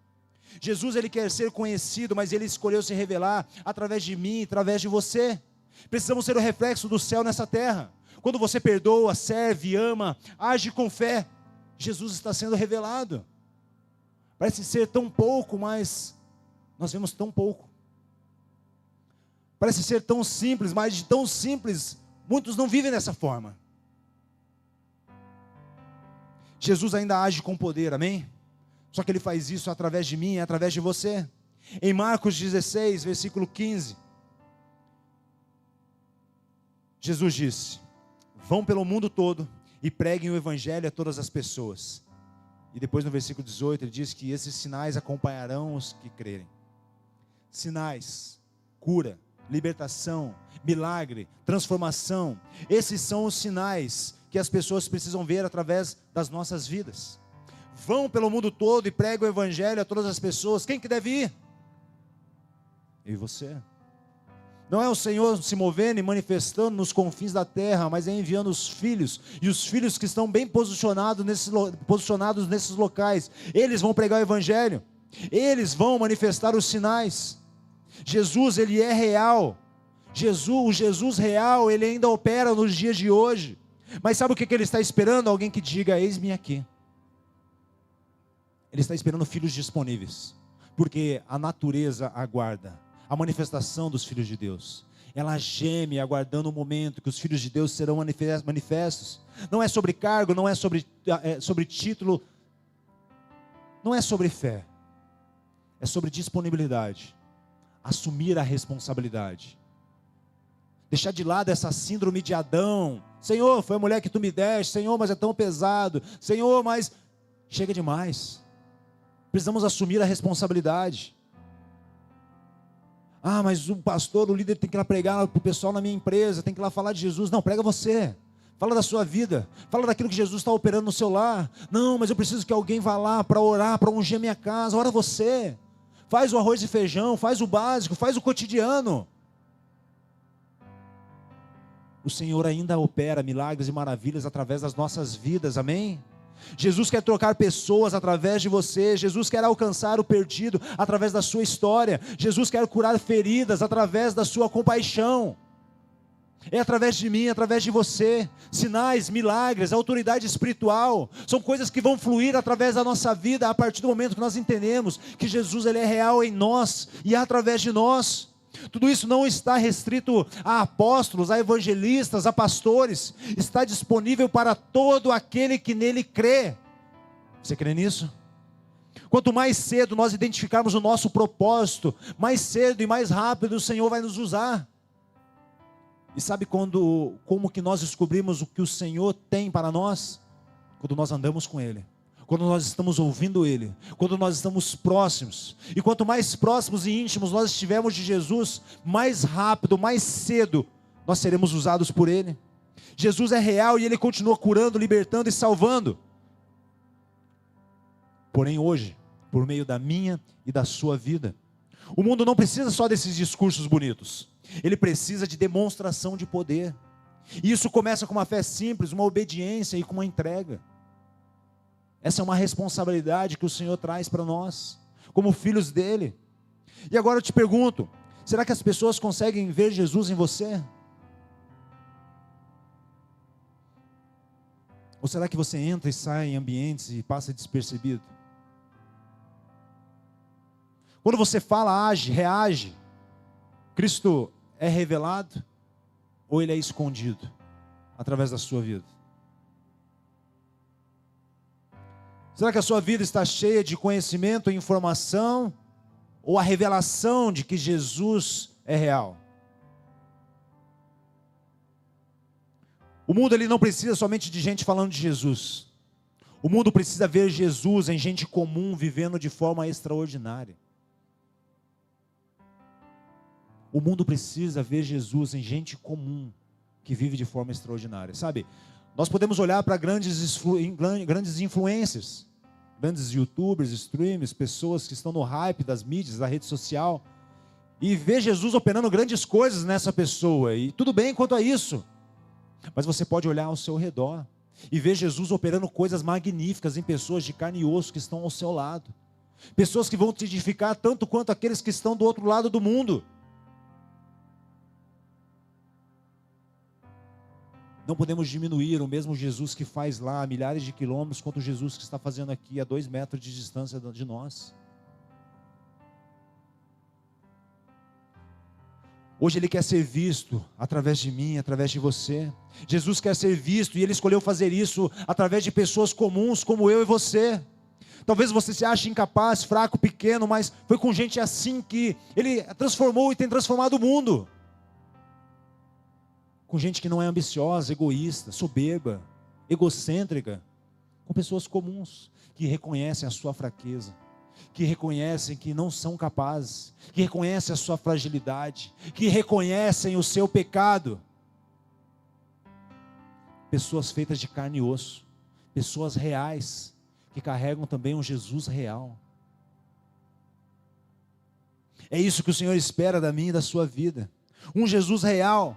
Jesus, ele quer ser conhecido, mas ele escolheu se revelar através de mim, através de você. Precisamos ser o reflexo do céu nessa terra. Quando você perdoa, serve, ama, age com fé, Jesus está sendo revelado. Parece ser tão pouco, mas nós vemos tão pouco. Parece ser tão simples, mas de tão simples, muitos não vivem dessa forma. Jesus ainda age com poder, amém? Só que ele faz isso através de mim e através de você. Em Marcos 16, versículo 15, Jesus disse: vão pelo mundo todo e preguem o evangelho a todas as pessoas. E depois no versículo 18 ele diz que esses sinais acompanharão os que crerem. Sinais, cura, libertação, milagre, transformação. Esses são os sinais que as pessoas precisam ver através das nossas vidas. Vão pelo mundo todo e pregam o evangelho a todas as pessoas. Quem que deve ir? Eu e você. Não é o Senhor se movendo e manifestando nos confins da terra, mas é enviando os filhos, e os filhos que estão bem posicionados nesses locais, eles vão pregar o evangelho, eles vão manifestar os sinais. Jesus, ele é real. O Jesus real, ele ainda opera nos dias de hoje. Mas sabe o que ele está esperando? Alguém que diga: eis-me aqui. Ele está esperando filhos disponíveis, porque a natureza aguarda a manifestação dos filhos de Deus. Ela geme aguardando o momento que os filhos de Deus serão manifestos. Não é sobre cargo, não é sobre título, não é sobre fé, é sobre disponibilidade, assumir a responsabilidade, deixar de lado essa síndrome de Adão. Senhor, foi a mulher que tu me deste. Senhor, mas é tão pesado. Senhor, mas chega demais. Precisamos assumir a responsabilidade. Ah, mas o pastor, o líder tem que ir lá pregar para o pessoal na minha empresa, tem que ir lá falar de Jesus. Não, prega você. Fala da sua vida. Fala daquilo que Jesus está operando no seu lar. Não, mas eu preciso que alguém vá lá para orar, para ungir a minha casa. Ora você. Faz o arroz e feijão, faz o básico, faz o cotidiano. O Senhor ainda opera milagres e maravilhas através das nossas vidas, amém? Jesus quer trocar pessoas através de você. Jesus quer alcançar o perdido através da sua história. Jesus quer curar feridas através da sua compaixão. É através de mim, através de você. Sinais, milagres, autoridade espiritual, são coisas que vão fluir através da nossa vida a partir do momento que nós entendemos que Jesus, ele é real em nós e é através de nós. Tudo isso não está restrito a apóstolos, a evangelistas, a pastores. Está disponível para todo aquele que nele crê. Você crê nisso? Quanto mais cedo nós identificarmos o nosso propósito, mais cedo e mais rápido o Senhor vai nos usar. E sabe como que nós descobrimos o que o Senhor tem para nós? Quando nós andamos com Ele, quando nós estamos ouvindo Ele, quando nós estamos próximos. E quanto mais próximos e íntimos nós estivermos de Jesus, mais rápido, mais cedo nós seremos usados por Ele. Jesus é real e Ele continua curando, libertando e salvando. Porém hoje, por meio da minha e da sua vida, o mundo não precisa só desses discursos bonitos. Ele precisa de demonstração de poder. E isso começa com uma fé simples, uma obediência e com uma entrega. Essa é uma responsabilidade que o Senhor traz para nós, como filhos dele. E agora eu te pergunto, será que as pessoas conseguem ver Jesus em você? Ou será que você entra e sai em ambientes e passa despercebido? Quando você fala, age, reage, Cristo é revelado ou Ele é escondido através da sua vida? Será que a sua vida está cheia de conhecimento e informação, ou a revelação de que Jesus é real? O mundo ele não precisa somente de gente falando de Jesus. O mundo precisa ver Jesus em gente comum vivendo de forma extraordinária. O mundo precisa ver Jesus em gente comum que vive de forma extraordinária. Sabe, nós podemos olhar para grandes influencers, grandes youtubers, streamers, pessoas que estão no hype das mídias, da rede social, e ver Jesus operando grandes coisas nessa pessoa. E tudo bem quanto a isso. Mas você pode olhar ao seu redor e ver Jesus operando coisas magníficas em pessoas de carne e osso que estão ao seu lado. Pessoas que vão te edificar tanto quanto aqueles que estão do outro lado do mundo. Não podemos diminuir o mesmo Jesus que faz lá a milhares de quilômetros, quanto o Jesus que está fazendo aqui a 2 metros de distância de nós. Hoje Ele quer ser visto através de mim, através de você. Jesus quer ser visto e Ele escolheu fazer isso através de pessoas comuns como eu e você. Talvez você se ache incapaz, fraco, pequeno, mas foi com gente assim que Ele transformou e tem transformado o mundo. Com gente que não é ambiciosa, egoísta, soberba, egocêntrica. Com pessoas comuns, que reconhecem a sua fraqueza, que reconhecem que não são capazes, que reconhecem a sua fragilidade, que reconhecem o seu pecado. Pessoas feitas de carne e osso, pessoas reais, que carregam também um Jesus real. É isso que o Senhor espera da minha e da sua vida, um Jesus real.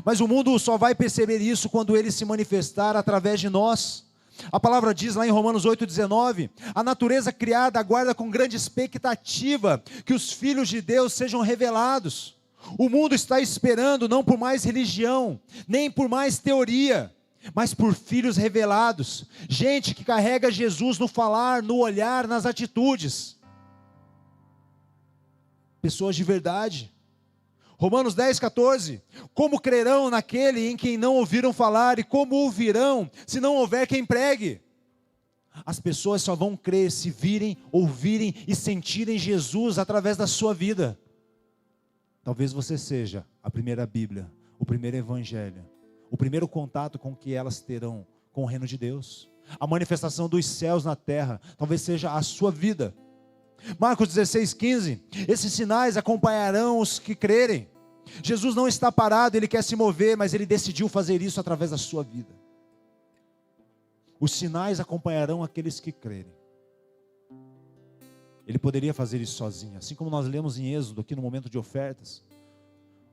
Mas o mundo só vai perceber isso quando Ele se manifestar através de nós. A palavra diz lá em Romanos 8,19, a natureza criada aguarda com grande expectativa que os filhos de Deus sejam revelados. O mundo está esperando não por mais religião, nem por mais teoria, mas por filhos revelados. Gente que carrega Jesus no falar, no olhar, nas atitudes. Pessoas de verdade. Romanos 10,14, como crerão naquele em quem não ouviram falar, e como ouvirão, se não houver quem pregue? As pessoas só vão crer se virem, ouvirem e sentirem Jesus através da sua vida. Talvez você seja a primeira Bíblia, o primeiro Evangelho, o primeiro contato com que elas terão com o reino de Deus. A manifestação dos céus na terra, talvez seja a sua vida. Marcos 16,15, esses sinais acompanharão os que crerem. Jesus não está parado, Ele quer se mover, mas Ele decidiu fazer isso através da sua vida. Os sinais acompanharão aqueles que crerem. Ele poderia fazer isso sozinho, assim como nós lemos em Êxodo, aqui no momento de ofertas.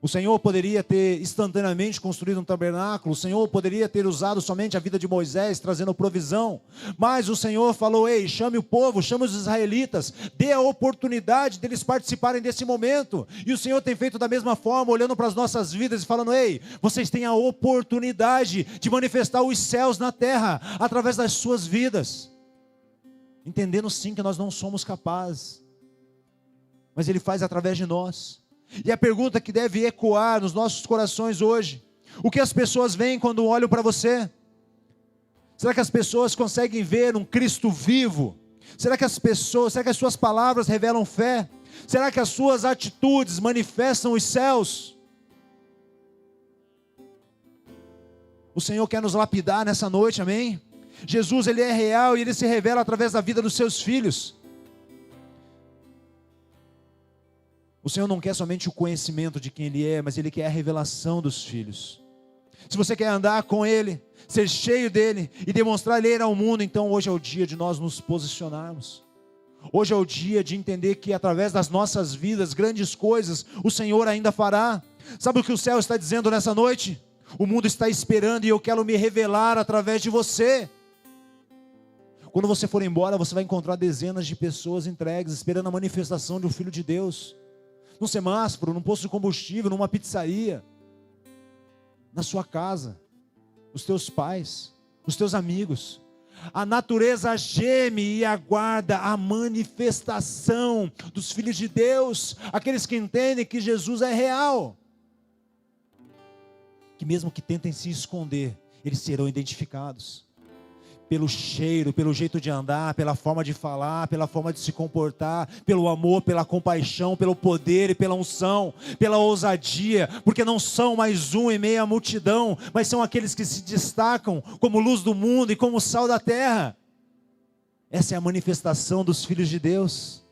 O Senhor poderia ter instantaneamente construído um tabernáculo, o Senhor poderia ter usado somente a vida de Moisés, trazendo provisão, mas o Senhor falou, ei, chame o povo, chame os israelitas, dê a oportunidade deles participarem desse momento, e o Senhor tem feito da mesma forma, olhando para as nossas vidas e falando, ei, vocês têm a oportunidade de manifestar os céus na terra, através das suas vidas, entendendo sim que nós não somos capazes, mas Ele faz através de nós. E a pergunta que deve ecoar nos nossos corações hoje, o que as pessoas veem quando olham para você? Será que as pessoas conseguem ver um Cristo vivo? Será que as suas palavras revelam fé? Será que as suas atitudes manifestam os céus? O Senhor quer nos lapidar nessa noite, amém? Jesus, Ele é real e Ele se revela através da vida dos seus filhos. O Senhor não quer somente o conhecimento de quem Ele é, mas Ele quer a revelação dos filhos. Se você quer andar com Ele, ser cheio dEle e demonstrar Ele ao mundo, então hoje é o dia de nós nos posicionarmos. Hoje é o dia de entender que através das nossas vidas, grandes coisas, o Senhor ainda fará. Sabe o que o céu está dizendo nessa noite? O mundo está esperando e eu quero me revelar através de você. Quando você for embora, você vai encontrar dezenas de pessoas entregues, esperando a manifestação de um Filho de Deus. Num semáforo, num posto de combustível, numa pizzaria, na sua casa, os teus pais, os teus amigos. A natureza geme e aguarda a manifestação dos filhos de Deus, aqueles que entendem que Jesus é real. Que mesmo que tentem se esconder, eles serão identificados. Pelo cheiro, pelo jeito de andar, pela forma de falar, pela forma de se comportar, pelo amor, pela compaixão, pelo poder e pela unção, pela ousadia, porque não são mais um em meio à multidão, mas são aqueles que se destacam como luz do mundo e como sal da terra. Essa é a manifestação dos filhos de Deus.